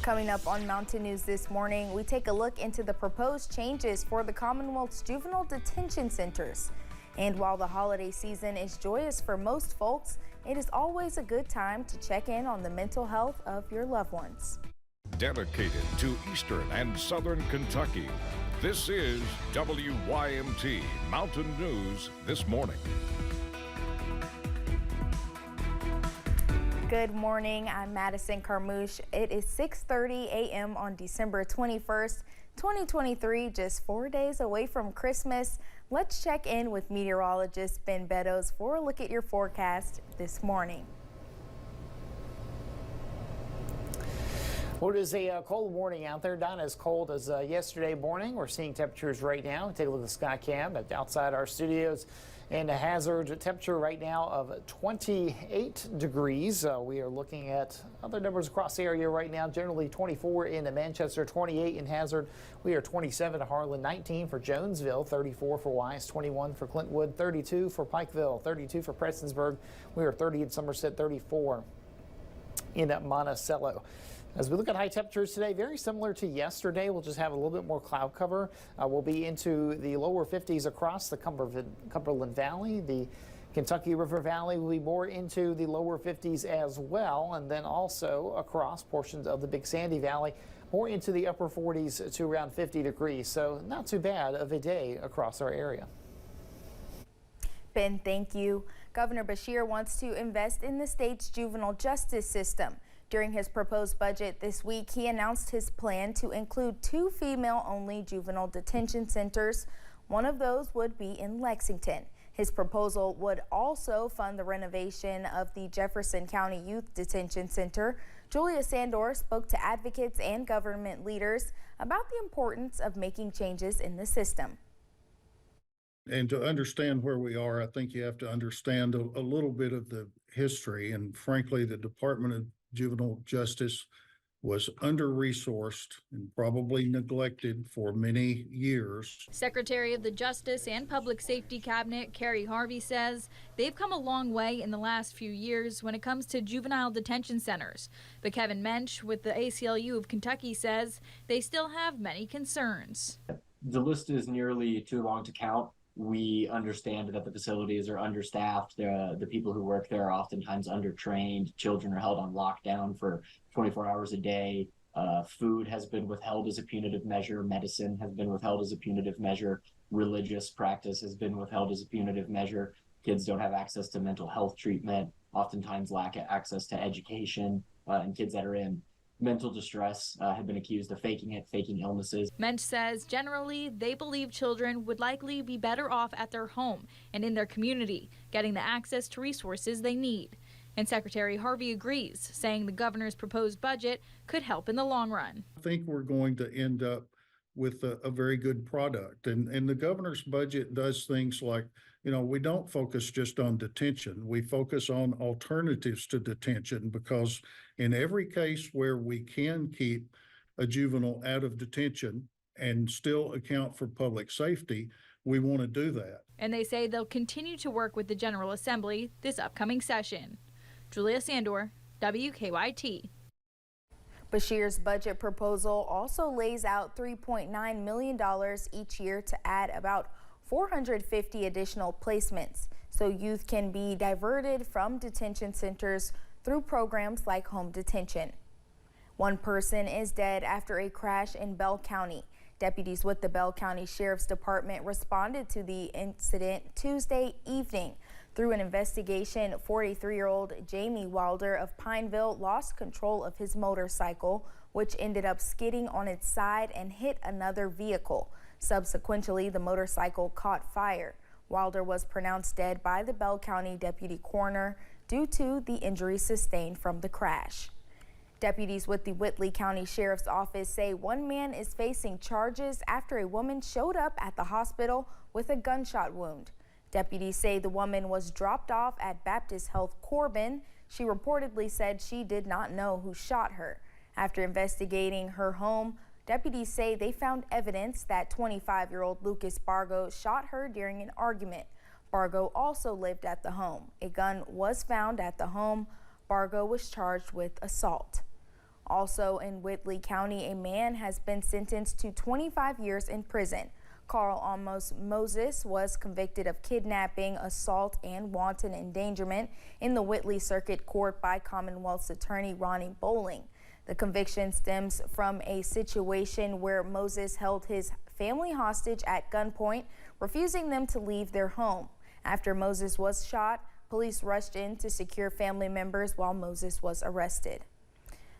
Coming up on Mountain News this morning, we take a look into the proposed changes for the Commonwealth's juvenile detention centers. And while the holiday season is joyous for most folks, it is always a good time to check in on the mental health of your loved ones. Dedicated to Eastern and Southern Kentucky, this is WYMT Mountain News This Morning. Good morning, I'm Madison Carmouche. It is 6:30 a.m. on December 21st, 2023, just 4 days away from Christmas. Let's check in with meteorologist Ben Beddoes for a look at your forecast this morning. Well, it is a cold morning out there, not as cold as yesterday morning. We're seeing temperatures right now. Take a look at the sky cam outside our studios. And a hazard temperature right now of 28 degrees. We are looking at other numbers across the area right now. Generally 24 in Manchester, 28 in Hazard. We are 27 to Harlan, 19 for Jonesville, 34 for Wise, 21 for Clintwood, 32 for Pikeville, 32 for Prestonsburg. We are 30 in Somerset, 34 in Monticello. As we look at high temperatures today, very similar to yesterday. We'll just have a little bit more cloud cover. We'll be into the lower 50s across the Cumberland Valley. The Kentucky River Valley will be more into the lower 50s as well. And then also across portions of the Big Sandy Valley, more into the upper 40s to around 50 degrees. So not too bad of a day across our area. Ben, thank you. Governor Beshear wants to invest in the state's juvenile justice system. During his proposed budget this week, he announced his plan to include 2 female-only juvenile detention centers. One of those would be in Lexington. His proposal would also fund the renovation of the Jefferson County Youth Detention Center. Julia Sandor spoke to advocates and government leaders about the importance of making changes in the system. And to understand where we are, I think you have to understand a little bit of the history. And frankly, the Department of Juvenile Justice was under-resourced and probably neglected for many years. Secretary of the Justice and Public Safety Cabinet, Carrie Harvey, says they've come a long way in the last few years when it comes to juvenile detention centers. But Kevin Mensch with the ACLU of Kentucky says they still have many concerns. The list is nearly too long to count. We understand that the facilities are understaffed. The people who work there are oftentimes undertrained. Children are held on lockdown for 24 hours a day. Food has been withheld as a punitive measure. Medicine has been withheld as a punitive measure. Religious practice has been withheld as a punitive measure. Kids don't have access to mental health treatment, oftentimes lack access to education, and kids that are in mental distress have been accused of faking illnesses. Mensch says generally they believe children would likely be better off at their home and in their community, getting the access to resources they need. And Secretary Harvey agrees, saying the governor's proposed budget could help in the long run. I think we're going to end up with a very good product. And the governor's budget does things like, we don't focus just on detention. We focus on alternatives to detention, because in every case where we can keep a juvenile out of detention and still account for public safety, we want to do that. And they say they'll continue to work with the General Assembly this upcoming session. Julia Sandor, WKYT. Beshear's budget proposal also lays out $3.9 million each year to add about 450 additional placements so youth can be diverted from detention centers through programs like home detention. One person is dead after a crash in Bell County. Deputies with the Bell County Sheriff's Department responded to the incident Tuesday evening. Through an investigation, 43-year-old Jamie Wilder of Pineville lost control of his motorcycle, which ended up skidding on its side and hit another vehicle. Subsequently, the motorcycle caught fire. Wilder was pronounced dead by the Bell County Deputy Coroner due to the injuries sustained from the crash. Deputies with the Whitley County Sheriff's Office say one man is facing charges after a woman showed up at the hospital with a gunshot wound. Deputies say the woman was dropped off at Baptist Health Corbin. She reportedly said she did not know who shot her. After investigating her home, deputies say they found evidence that 25-year-old Lucas Bargo shot her during an argument. Bargo also lived at the home. A gun was found at the home. Bargo was charged with assault. Also in Whitley County, a man has been sentenced to 25 years in prison. Carl Amos Moses was convicted of kidnapping, assault, and wanton endangerment in the Whitley Circuit Court by Commonwealth's attorney Ronnie Bowling. The conviction stems from a situation where Moses held his family hostage at gunpoint, refusing them to leave their home. After Moses was shot, police rushed in to secure family members while Moses was arrested.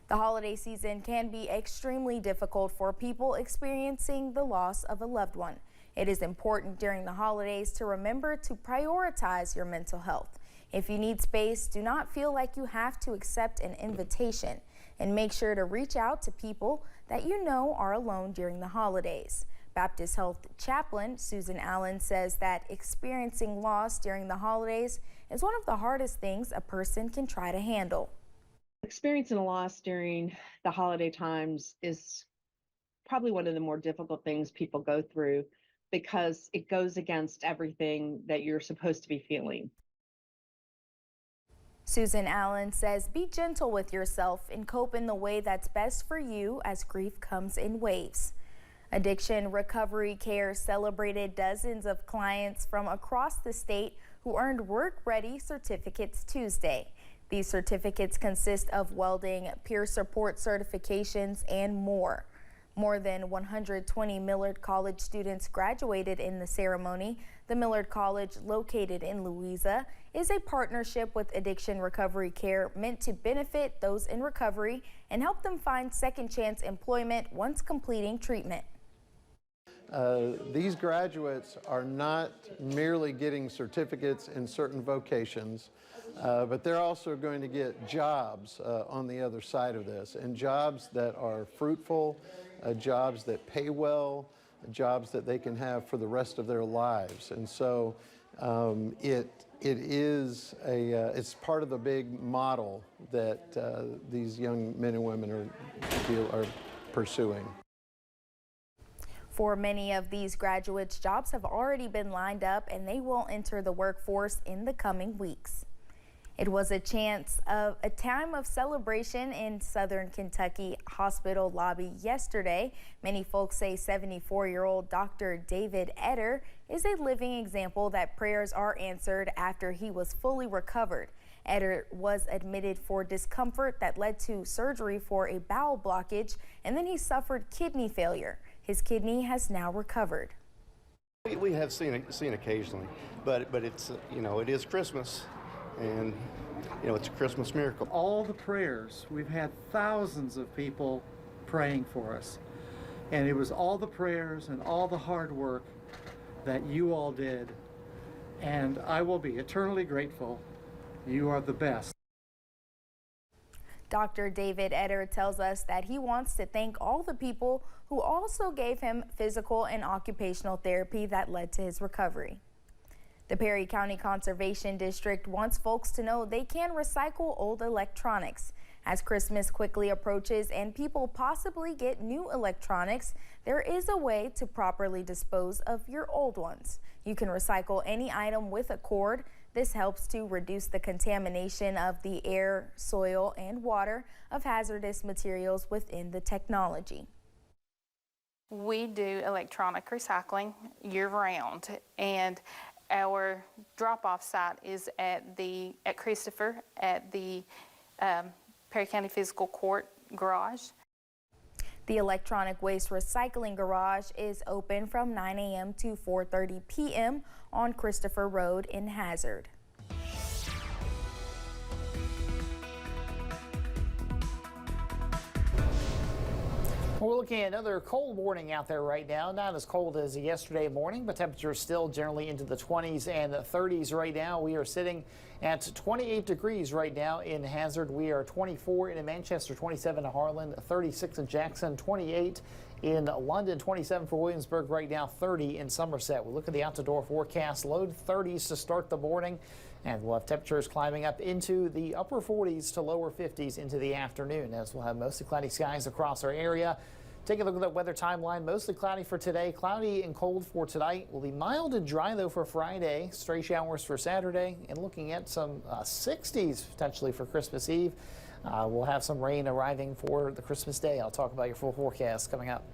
The holiday season can be extremely difficult for people experiencing the loss of a loved one. It is important during the holidays to remember to prioritize your mental health. If you need space, do not feel like you have to accept an invitation, and make sure to reach out to people that you know are alone during the holidays. Baptist Health Chaplain Susan Allen says that experiencing loss during the holidays is one of the hardest things a person can try to handle. Experiencing a loss during the holiday times is probably one of the more difficult things people go through because it goes against everything that you're supposed to be feeling. Susan Allen says be gentle with yourself and cope in the way that's best for you as grief comes in waves. Addiction Recovery Care celebrated dozens of clients from across the state who earned work-ready certificates Tuesday. These certificates consist of welding, peer support certifications, and more. More than 120 Millard College students graduated in the ceremony. The Millard College, located in Louisa, is a partnership with Addiction Recovery Care meant to benefit those in recovery and help them find second chance employment once completing treatment. These graduates are not merely getting certificates in certain vocations, but they're also going to get jobs on the other side of this, and jobs that are fruitful, jobs that pay well, jobs that they can have for the rest of their lives. And so it's part of the big model that these young men and women are pursuing. For many of these graduates, jobs have already been lined up and they will enter the workforce in the coming weeks. It was a time of celebration in Southern Kentucky hospital lobby yesterday. Many folks say 74-year-old Dr. David Etter is a living example that prayers are answered after he was fully recovered. Etter was admitted for discomfort that led to surgery for a bowel blockage, and then he suffered kidney failure. His kidney has now recovered. We have seen occasionally, but it's it is Christmas, and it's a Christmas miracle. All the prayers, we've had thousands of people praying for us, and it was all the prayers and all the hard work that you all did, and I will be eternally grateful. You are the best. Dr. David Etter tells us that he wants to thank all the people who also gave him physical and occupational therapy that led to his recovery. The Perry County Conservation District wants folks to know they can recycle old electronics. As Christmas quickly approaches and people possibly get new electronics, there is a way to properly dispose of your old ones. You can recycle any item with a cord. This helps to reduce the contamination of the air, soil, and water of hazardous materials within the technology. We do electronic recycling year-round, and our drop-off site is at Christopher at the Perry County Physical Court garage. The electronic waste recycling garage is open from 9 a.m. to 4:30 p.m. on Christopher Road in Hazard. We're looking at another cold morning out there right now. Not as cold as yesterday morning, but temperatures still generally into the 20s and 30s right now. We are sitting at 28 degrees right now in Hazard. We are 24 in Manchester, 27 in Harlan, 36 in Jackson, 28 in London, 27 for Williamsburg right now, 30 in Somerset. We look at the out-the-door forecast. Low 30s to start the morning, and we'll have temperatures climbing up into the upper 40s to lower 50s into the afternoon, as we'll have mostly cloudy skies across our area. Take a look at that weather timeline. Mostly cloudy for today, cloudy and cold for tonight. Will be mild and dry though for Friday. Stray showers for Saturday, and looking at some 60s potentially for Christmas Eve. We'll have some rain arriving for the Christmas day. I'll talk about your full forecast coming up.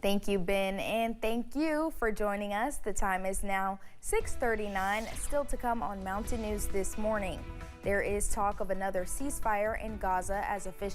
Thank you, Ben, and thank you for joining us. The time is now 6:39. Still to come on Mountain News this morning. There is talk of another ceasefire in Gaza as officials